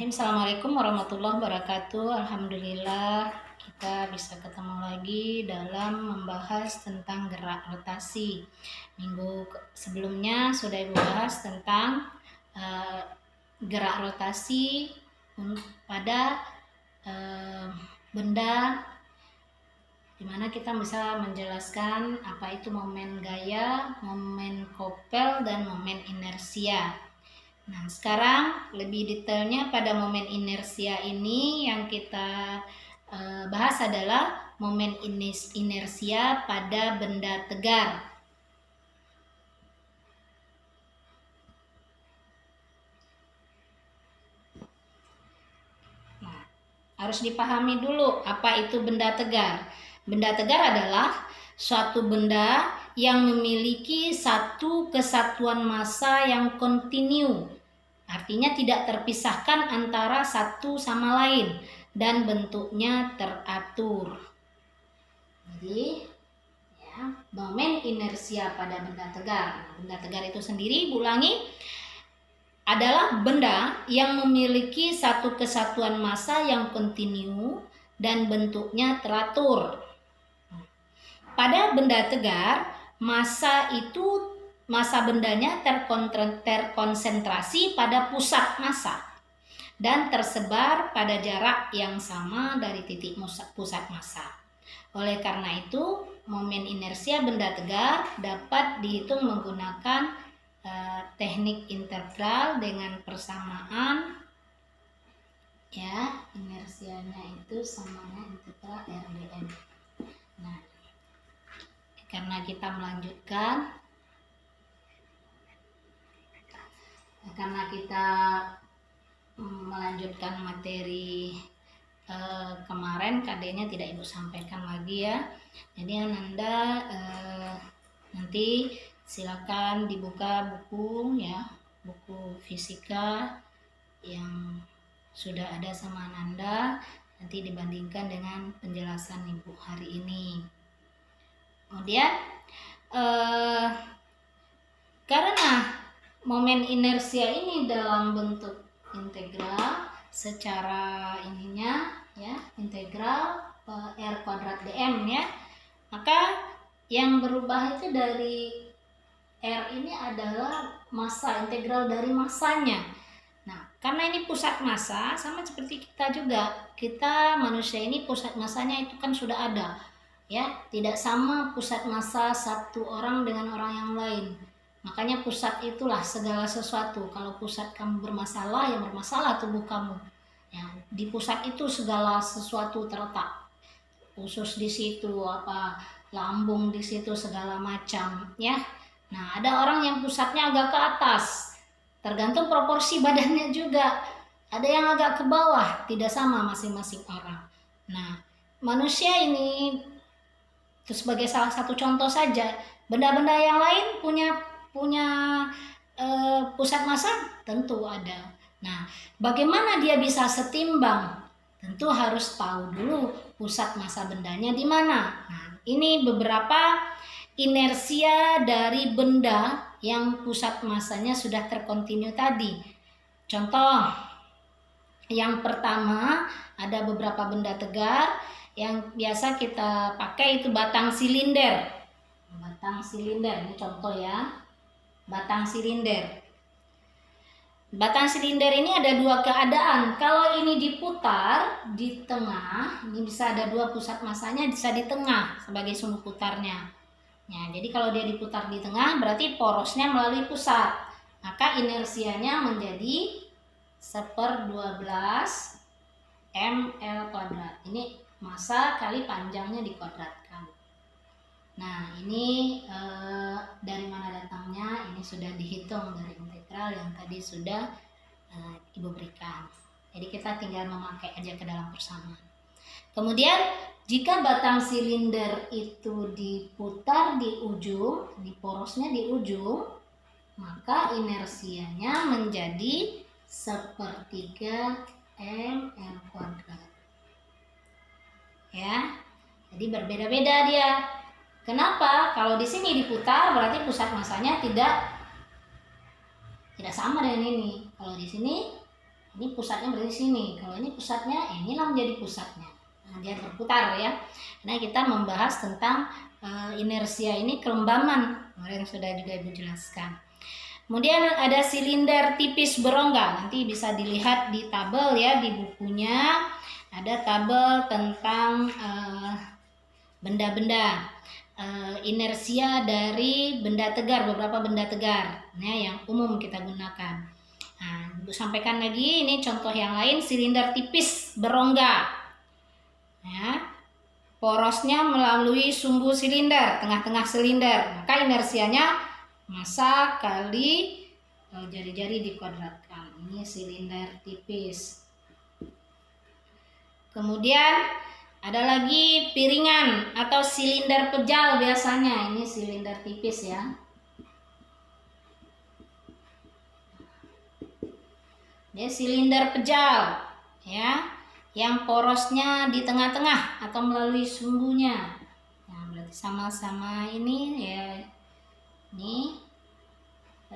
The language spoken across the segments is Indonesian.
Assalamualaikum warahmatullahi wabarakatuh. Alhamdulillah kita bisa ketemu lagi dalam membahas tentang gerak rotasi. Minggu sebelumnya sudah Ibu bahas tentang gerak rotasi pada benda, dimana kita bisa menjelaskan apa itu momen gaya, momen kopel, dan momen inersia. Nah, sekarang lebih detailnya pada momen inersia ini yang kita bahas adalah momen inersia pada benda tegar. Nah, harus dipahami dulu apa itu benda tegar. Benda tegar adalah suatu benda yang memiliki satu kesatuan massa yang kontinu, artinya tidak terpisahkan antara satu sama lain dan bentuknya teratur. Jadi ya, momen inersia pada benda tegar. Benda tegar itu sendiri, ulangi, adalah benda yang memiliki satu kesatuan massa yang kontinu dan bentuknya teratur. Pada benda tegar, massa bendanya terkonsentrasi pada pusat massa dan tersebar pada jarak yang sama dari titik pusat massa. Oleh karena itu, momen inersia benda tegar dapat dihitung menggunakan teknik integral dengan persamaan, ya, inersianya itu samanya integral RdN. Nah, karena kita melanjutkan, materi kemarin, KD-nya tidak Ibu sampaikan lagi ya. Jadi Ananda nanti silakan dibuka buku ya, buku fisika yang sudah ada sama Ananda, nanti dibandingkan dengan penjelasan Ibu hari ini. Kemudian karena momen inersia ini dalam bentuk integral secara integral R kuadrat dm ya, maka yang berubah itu dari R ini adalah massa, integral dari massanya. Nah, karena ini pusat massa, sama seperti kita juga, kita manusia ini pusat massanya itu kan sudah ada ya, tidak sama pusat massa satu orang dengan orang yang lain. Makanya pusat itulah segala sesuatu. Kalau pusat kamu bermasalah, ya bermasalah tubuh kamu. Ya, di pusat itu segala sesuatu terletak. Usus di situ, lambung di situ, segala macam ya. Nah, ada orang yang pusatnya agak ke atas. Tergantung proporsi badannya juga. Ada yang agak ke bawah, tidak sama masing-masing orang. Nah, manusia ini itu sebagai salah satu contoh saja. Benda-benda yang lain punya pusat massa, tentu ada. Nah, bagaimana dia bisa setimbang? Tentu harus tahu dulu pusat massa bendanya di mana. Nah, ini beberapa inersia dari benda yang pusat massanya sudah terkontinu tadi. Contoh yang pertama, ada beberapa benda tegar yang biasa kita pakai itu batang silinder. Batang silinder, ini contoh ya. Batang silinder. Batang silinder ini ada dua keadaan. Kalau ini diputar di tengah, ini bisa ada dua pusat massanya, bisa di tengah sebagai sumbu putarnya. Ya, jadi kalau dia diputar di tengah, berarti porosnya melalui pusat. Maka inersianya menjadi 1/12 ml kuadrat. Ini massa kali panjangnya dikuadratkan. Nah, ini dari mana datangnya? Ini sudah dihitung dari integral yang tadi sudah Ibu berikan. Jadi kita tinggal memakai aja ke dalam persamaan. Kemudian jika batang silinder itu diputar di ujung, di porosnya di ujung, maka inersianya menjadi 1/3 ml kuadrat. Ya, jadi berbeda-beda dia. Kenapa? Kalau di sini diputar berarti pusat massanya tidak sama dengan ini. Kalau di sini Ini pusatnya berada di sini. Kalau ini pusatnya, inilah menjadi pusatnya. Nah, dia berputar ya. Nah, kita membahas tentang inersia ini kelembaman. Kemarin sudah juga Ibu jelaskan. Kemudian ada silinder tipis berongga. Nanti bisa dilihat di tabel ya, di bukunya. Ada tabel tentang benda-benda inersia dari benda tegar, beberapa benda tegar ya, yang umum kita gunakan. Nah, Ibu sampaikan lagi, ini contoh yang lain, silinder tipis berongga. Ya, porosnya melalui sumbu silinder, tengah-tengah silinder. Maka inersianya massa kali jari-jari dikuadratkan. Ini silinder tipis. Kemudian ada lagi piringan atau silinder pejal biasanya. Ini silinder tipis ya. Dia silinder pejal ya, yang porosnya di tengah-tengah atau melalui sumbunya. Nah, berarti sama-sama ini ya.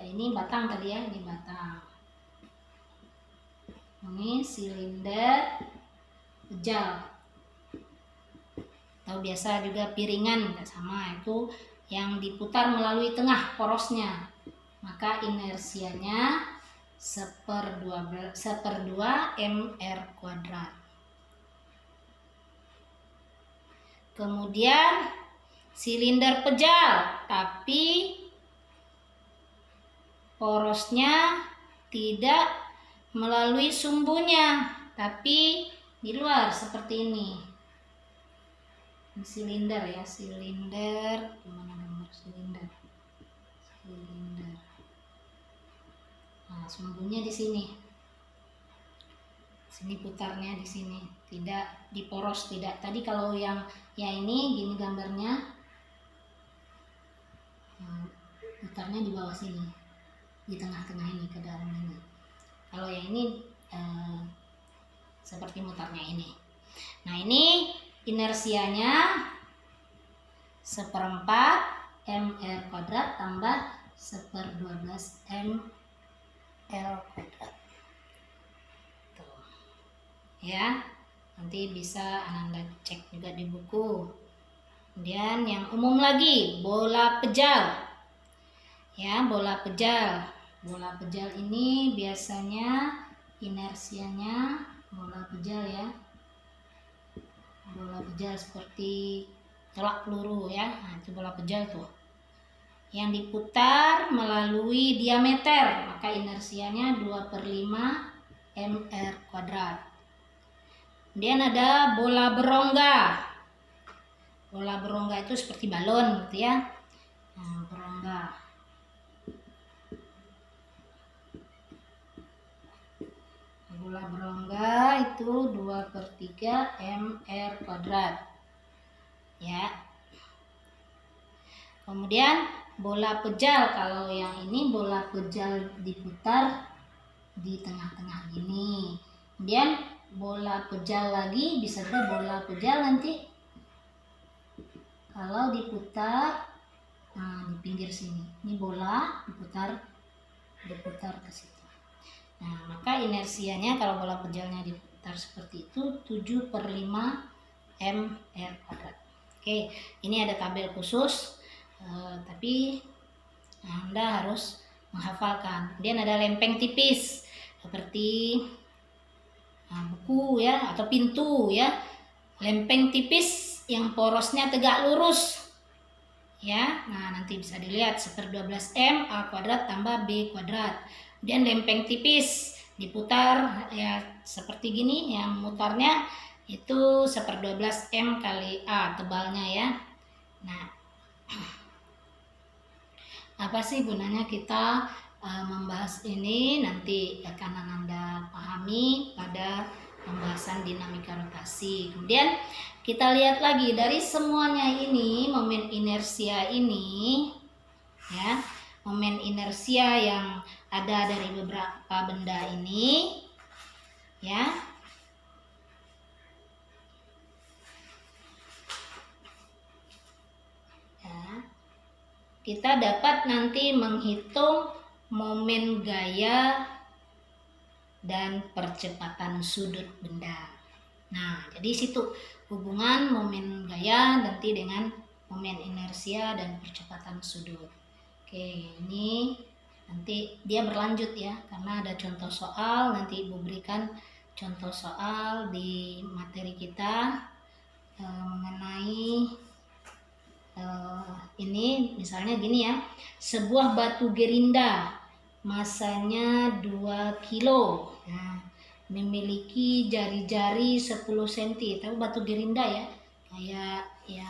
Ini batang tadi ya, ini batang. Ini silinder pejal. Atau biasa juga piringan, sama, itu yang diputar melalui tengah porosnya. Maka inersianya 1/2 mr kuadrat. Kemudian silinder pejal, tapi porosnya tidak melalui sumbunya, tapi di luar seperti ini. Ini silinder ya, silinder. Gimana gambar silinder? Silinder. Nah, sumbunya di sini. Sini putarnya di sini, tidak di poros, tidak. Tadi kalau yang ini gini gambarnya, putarnya di bawah sini, di tengah-tengah ini ke dalam ini. Kalau yang ini seperti mutarnya ini. Nah, ini inersianya 1/4 mr kuadrat tambah 1/12 ml kuadrat. Tuh. Ya, nanti bisa Anda cek juga di buku. Kemudian yang umum lagi, bola pejal. Ya, bola pejal. Bola pejal ini biasanya inersianya bola pejal ya. Bola pejal seperti tolak peluru ya. Nah, itu bola pejal tuh. Yang diputar melalui diameter, maka inersianya 2/5 mr kuadrat. Kemudian ada bola berongga. Bola berongga itu seperti balon gitu ya. Nah, berongga. Bola berongga itu 2/3 mr kuadrat. Ya. Kemudian bola pejal, kalau yang ini bola pejal diputar di tengah-tengah gini. Kemudian bola pejal lagi, bisa juga bola pejal nanti kalau diputar di pinggir sini. Ini bola diputar ke situ. Nah, maka inersianya kalau bola pejalnya diputar seperti itu 7/5 mr kuadrat. Oke, ini ada tabel khusus, tapi Anda harus menghafalkan. Kemudian ada lempeng tipis seperti buku ya, atau pintu ya. Lempeng tipis yang porosnya tegak lurus ya. Nah, nanti bisa dilihat 1/12 m a kuadrat tambah b kuadrat. Dan lempeng tipis diputar ya seperti gini, yang mutarnya itu 1/12 m kali a tebalnya ya. Nah, apa sih gunanya kita membahas ini? Nanti akan Anda pahami pada pembahasan dinamika rotasi. Kemudian kita lihat lagi dari semuanya ini, momen inersia ini ya, momen inersia yang ada dari beberapa benda ini ya. Kita dapat nanti menghitung momen gaya dan percepatan sudut benda. Nah, jadi situ hubungan momen gaya nanti dengan momen inersia dan percepatan sudut. Oke, ini nanti dia berlanjut ya, karena ada contoh soal, nanti Ibu berikan contoh soal di materi kita mengenai ini misalnya gini ya, sebuah batu gerinda masanya 2 kilo, nah, memiliki jari-jari 10 cm. Tapi batu gerinda ya, kayak ya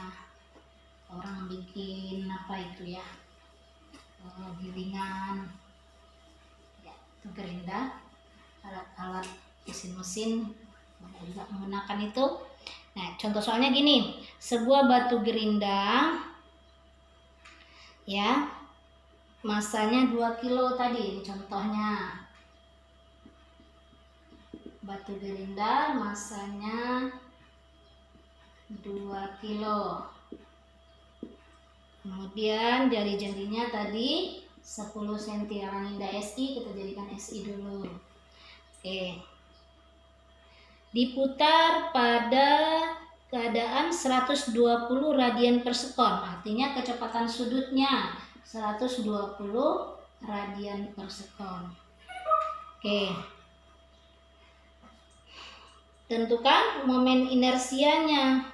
orang bikin apa itu ya, gilingan ya, itu gerinda, alat-alat mesin-mesin juga menggunakan itu. Nah, contoh soalnya gini, sebuah batu gerinda ya masanya 2 kilo tadi, contohnya batu gerinda masanya 2 kilo, kemudian jari-jarinya tadi 10 cm. Ranginda SI, kita jadikan SI dulu. Oke, diputar pada keadaan 120 radian per sekon, artinya kecepatan sudutnya 120 radian per sekon. Oke, tentukan momen inersianya.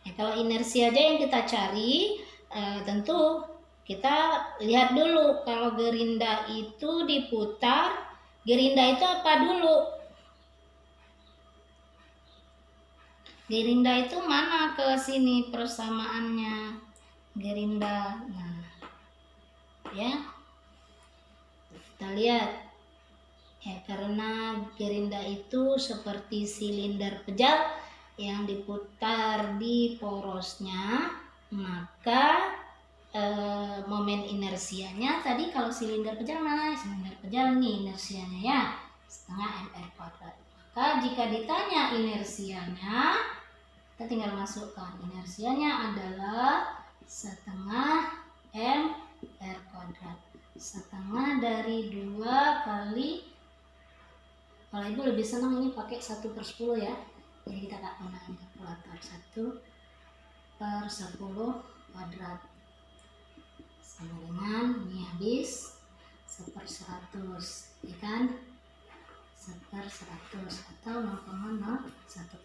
Nah, kalau inersia aja yang kita cari, tentu kita lihat dulu kalau gerinda itu diputar, gerinda itu apa dulu? Gerinda itu mana ke sini persamaannya? Gerinda, nah ya kita lihat ya, karena gerinda itu seperti silinder pejal yang diputar di porosnya, maka momen inersianya tadi, kalau silinder pejal mana? Silinder pejal nih inersianya ya, setengah mr kuadrat. Maka jika ditanya inersianya, kita tinggal masukkan inersianya adalah setengah mr kuadrat. Setengah dari 2 kali, kalau Ibu lebih senang ini pakai 1/10 ya, jadi kita tak gunakan kalkulator. 1/10 kuadrat sama dengan ini habis 1/100 ya kan, 1/100 atau 0,01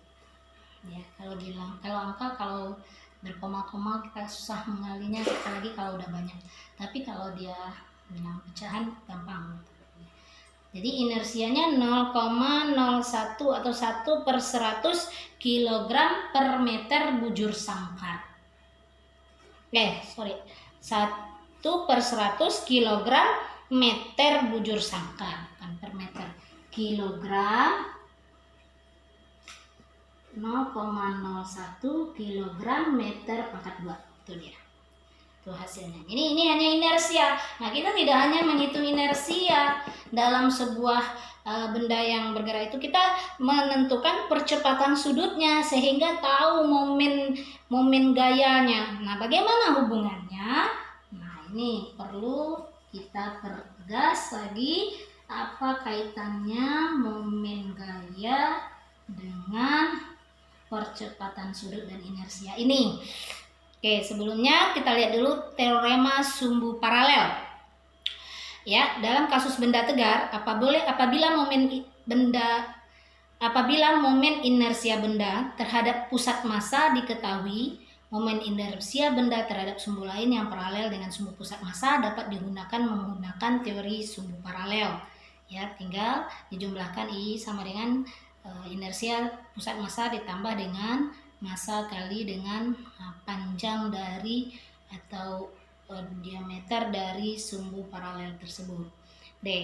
ya. Kalau angka kalau berkoma-koma kita susah mengalinya, apalagi kalau udah banyak. Tapi kalau dia bilang pecahan gampang. Jadi inersianya 0,01 atau 1/100 kg per meter bujur sangkar. 1/100 kg meter bujur sangkar, bukan per meter. Kilogram 0,01 kg meter pangkat 2. Itu dia. Itu hasilnya. Ini hanya inersia. Nah, kita tidak hanya menghitung inersia dalam sebuah benda yang bergerak, itu kita menentukan percepatan sudutnya sehingga tahu momen gayanya. Nah, bagaimana hubungannya? Nah, ini perlu kita pertegas lagi, apa kaitannya momen gaya dengan percepatan sudut dan inersia ini. Oke, sebelumnya kita lihat dulu teorema sumbu paralel. Ya, dalam kasus benda tegar, apabila momen inersia benda terhadap pusat massa diketahui, momen inersia benda terhadap sumbu lain yang paralel dengan sumbu pusat massa dapat digunakan menggunakan teori sumbu paralel. Ya, tinggal dijumlahkan I sama dengan inersia pusat massa ditambah dengan massa kali dengan panjang dari atau diameter dari sumbu paralel tersebut.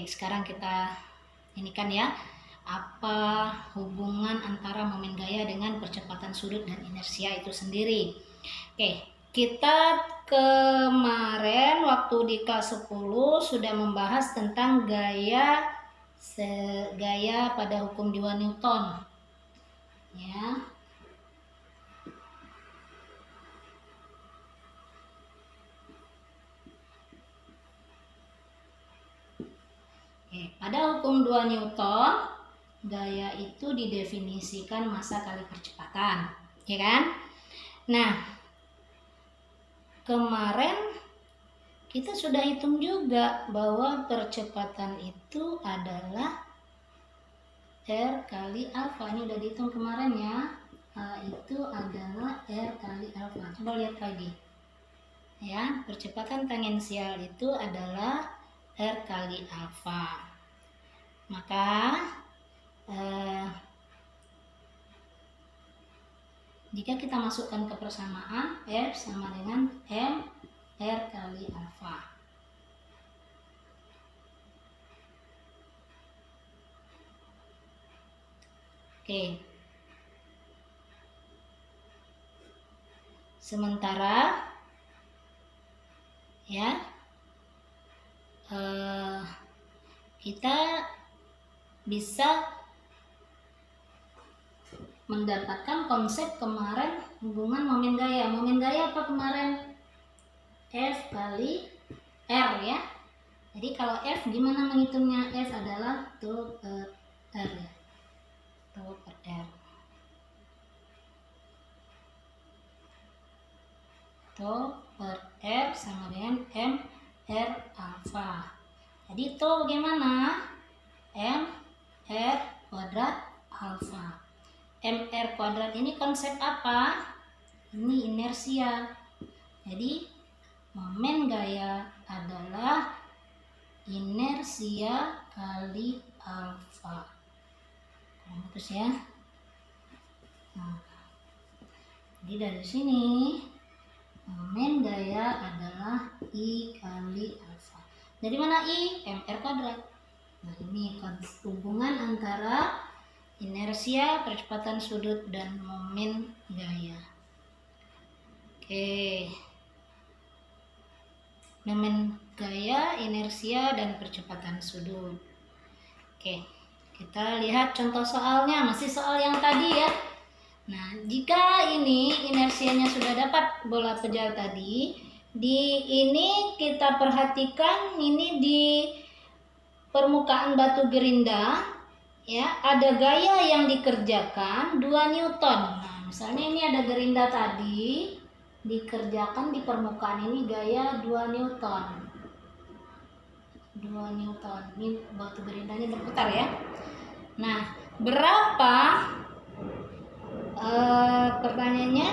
Sekarang kita ini kan ya, apa hubungan antara momen gaya dengan percepatan sudut dan inersia itu sendiri. Oke, kita kemarin waktu di kelas 10 sudah membahas tentang gaya pada hukum 2 Newton. Ya. Pada hukum 2 Newton, gaya itu didefinisikan massa kali percepatan, ya kan? Nah, kemarin kita sudah hitung juga bahwa percepatan itu adalah R kali alfa. Ini udah dihitung kemarin ya. Itu adalah R kali alfa. Coba lihat lagi. Ya, percepatan tangensial itu adalah R kali alfa. Maka jika kita masukkan ke persamaan, R sama dengan M R kali alfa. Oke. Sementara ya kita bisa mendapatkan konsep kemarin hubungan momen gaya. Momen gaya apa kemarin? F kali R ya. Jadi kalau F gimana menghitungnya? F adalah to per R ya. To per R. To per R sama dengan M R alfa. Jadi to bagaimana? M R kuadrat alfa. MR kuadrat ini konsep apa? Ini inersia. Jadi momen gaya adalah inersia kali alfa. Bagus ya. Nah, jadi dari sini momen gaya adalah I kali alfa. Dari mana I? MR kuadrat. Nah, ini hubungan antara inersia, percepatan sudut, dan momen gaya. Oke. Momen gaya, inersia, dan percepatan sudut. Oke. Kita lihat contoh soalnya, masih soal yang tadi ya. Nah, jika ini inersianya sudah dapat bola pejal tadi, di ini kita perhatikan ini di permukaan batu gerinda. Ya, ada gaya yang dikerjakan 2 Newton. Nah, misalnya ini ada gerinda tadi dikerjakan di permukaan ini gaya 2 Newton. 2 Newton. Ini batu gerindanya berputar ya. Nah, berapa pertanyaannya?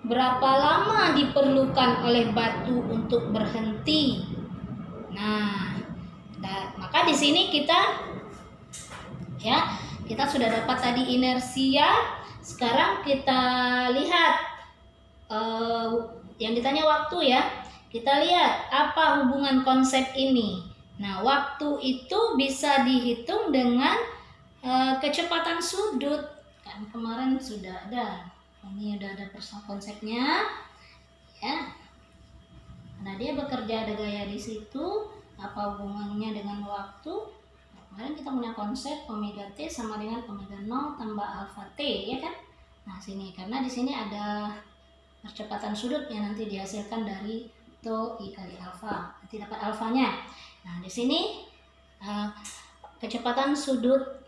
Berapa lama diperlukan oleh batu untuk berhenti? Nah, maka di sini kita sudah dapat tadi inersia. Sekarang kita lihat yang ditanya waktu ya. Kita lihat apa hubungan konsep ini. Nah, waktu itu bisa dihitung dengan kecepatan sudut. Kan kemarin sudah ada. Ini udah ada konsepnya ya. Nah, dia bekerja ada gaya di situ. Apa hubungannya dengan waktu? Kemarin kita punya konsep omega T sama dengan omega 0 tambah alfa T, ya kan? Nah, sini karena di sini ada percepatan sudut yang nanti dihasilkan dari to I kali alfa. Nanti dapat alfanya. Nah, di sini kecepatan sudut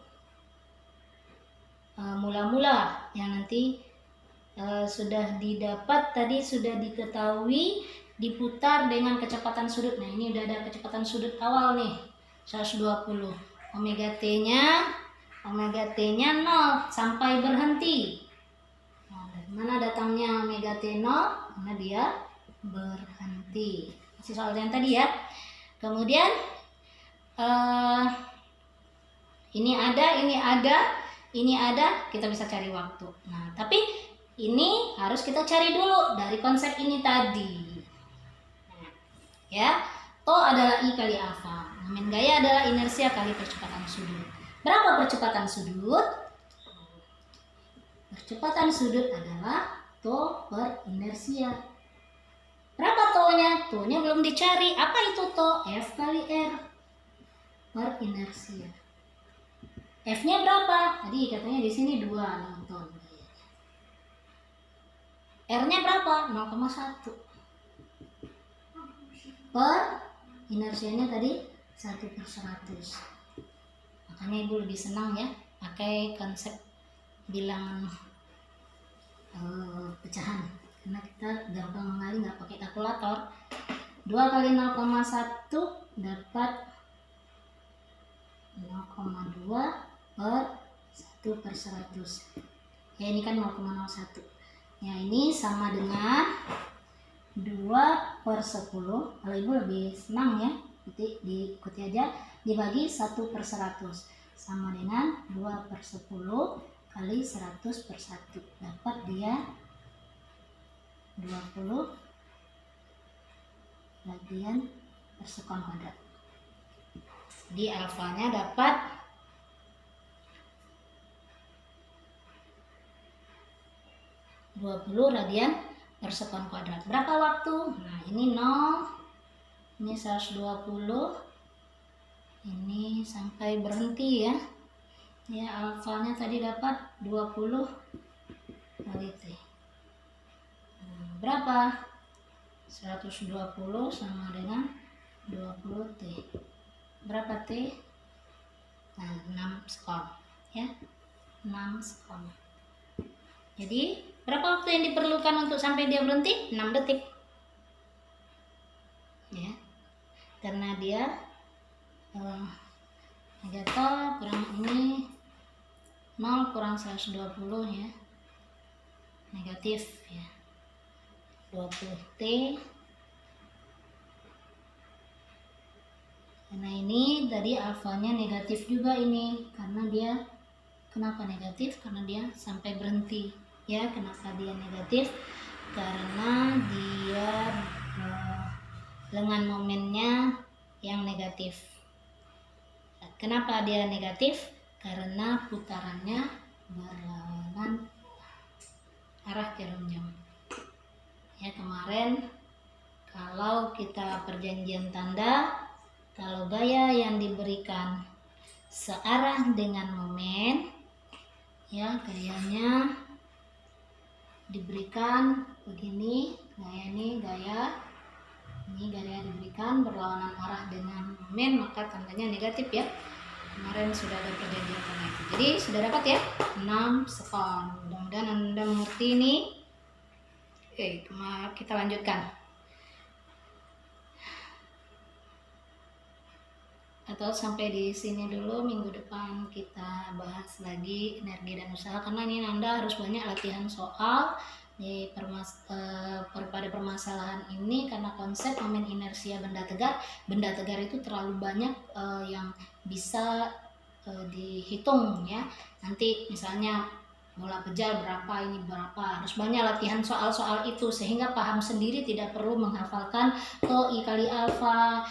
mula-mula yang nanti sudah didapat tadi, sudah diketahui diputar dengan kecepatan sudut. Nah, ini udah ada kecepatan sudut awal nih, 120. Omega T-nya 0 sampai berhenti. Nah, dari mana datangnya omega T 0? Karena dia berhenti. Masih soal yang tadi ya. Kemudian ini ada, kita bisa cari waktu. Nah, tapi ini harus kita cari dulu dari konsep ini tadi. Nah, ya, to adalah I kali alfa. Momen gaya adalah inersia kali percepatan sudut. Berapa percepatan sudut? Percepatan sudut adalah to per inersia. Berapa to-nya? To-nya belum dicari. Apa itu to? F kali R per inersia. F-nya berapa? Tadi katanya di sini 2 Newton. R-nya berapa? 0,1. Per inersianya tadi 1/100. Makanya ibu lebih senang ya pakai konsep bilangan pecahan, karena kita gampang mengali nggak pakai kalkulator. 2 kali 0,1 dapat 0,2 per 1/100. Ya ini kan 0,01. Ya ini sama dengan 2/10. Kalau ibu lebih senang ya, diikuti aja, dibagi 1/100 sama dengan 2/10 kali 100/1. Dapat dia 20 radian per sekon kuadrat. Jadi alfanya dapat 20 radian per sekon kuadrat. Berapa waktu? Nah ini 0, ini 120, ini sampai berhenti ya. Ya alfanya tadi dapat 20 kali T. Berapa? 120 sama dengan 20 T. Berapa T? Nah 6 sekon ya, 6 sekon. Jadi berapa waktu yang diperlukan untuk sampai dia berhenti? 6 detik ya, karena dia negatif kurang ini 0 kurang 120 ya, negatif ya, 20 T. Karena ini tadi alfanya negatif juga ini, karena dia, kenapa negatif? Karena dia sampai berhenti ya. Kenapa dia negatif? Karena dia lengan momennya yang negatif. Kenapa dia negatif? Karena putarannya berlawanan arah jarum jam. Ya kemarin kalau kita perjanjian tanda, kalau gaya yang diberikan searah dengan momen, ya gayanya diberikan begini, gaya ini gaya diberikan berlawanan arah dengan momen, maka tandanya negatif ya. Kemarin sudah ada perjanjian tanda itu. Jadi sudah dapat ya 6 sekon. Mudah-mudahan Anda mengerti ini. Oke, kita lanjutkan. Atau sampai di sini dulu, minggu depan kita bahas lagi energi dan usaha, karena ini Anda harus banyak latihan soal pada permasalahan ini, karena konsep momen inersia benda tegar itu terlalu banyak yang bisa dihitung ya. Nanti misalnya bola pejar berapa, ini berapa, harus banyak latihan soal-soal itu sehingga paham sendiri, tidak perlu menghafalkan I kali alfa,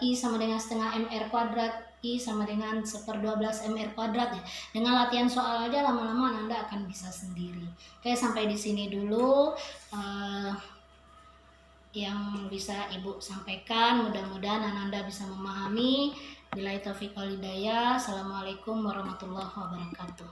I sama dengan setengah mr kuadrat, I sama dengan 1/12 mr kuadrat ya. Dengan latihan soal aja lama-lama Anda akan bisa sendiri. Oke, sampai di sini dulu yang bisa Ibu sampaikan. Mudah-mudahan Anda bisa memahami. Billahi taufiq wal hidayah. Assalamualaikum warahmatullahi wabarakatuh.